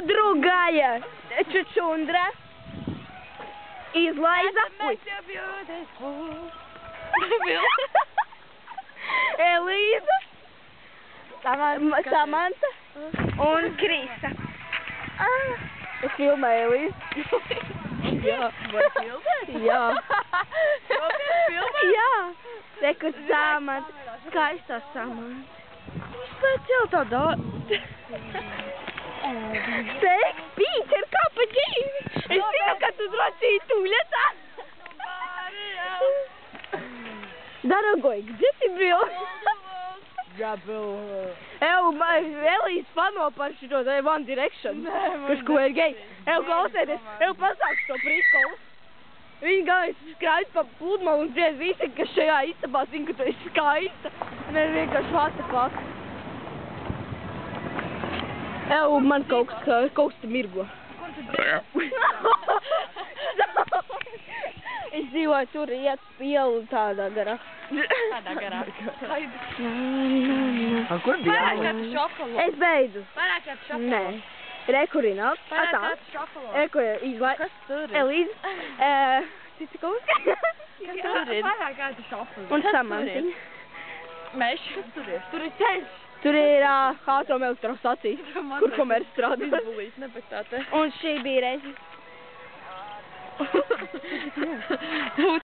другая чучундра из Лайза. Elīza, Samanta un Krista. Es filmēju Elīzu. Jā, vai filmēt? Jā. Kāpēc filmēt? Jā. Reku Samanta. Skaistā Samanta. Pēc jau tādā... Teiks, Pīter, kā pa dzīvi? Es zinu, ka tu drocīji tuļetā. Дорогой, где ты был? Я был... Elīze fano par šito One Direction. Kurš ko ir gei. Klausieties, pasāks to prikolu. Viņa galvenais skrājas pa pludmalu un dzied visi, kas šajā istabā zina, ka tu esi skaista. Un ir vienkārši what the fuck. Man kaut kas te mirgo. Es dzīvoju tur iet ielu tādā garā. Kādā garā? Kur bija? Vairāk kāds šokolo. Es beidzu. Vairāk kāds šokolo. Nē. Rekurināl. Vairāk kāds šokolo. Eko izlai. Kas tur ir? Elīze. Citi kaut kas? Kas tur ir? Vairāk kāds šokolo. Un Samantiņa. Meš. Kas tur ir? Tur ir ceļš. Tur ir atomelektrostacija, kur komerc strādā. Izbulīs, nepastātē. Un šī bija reize.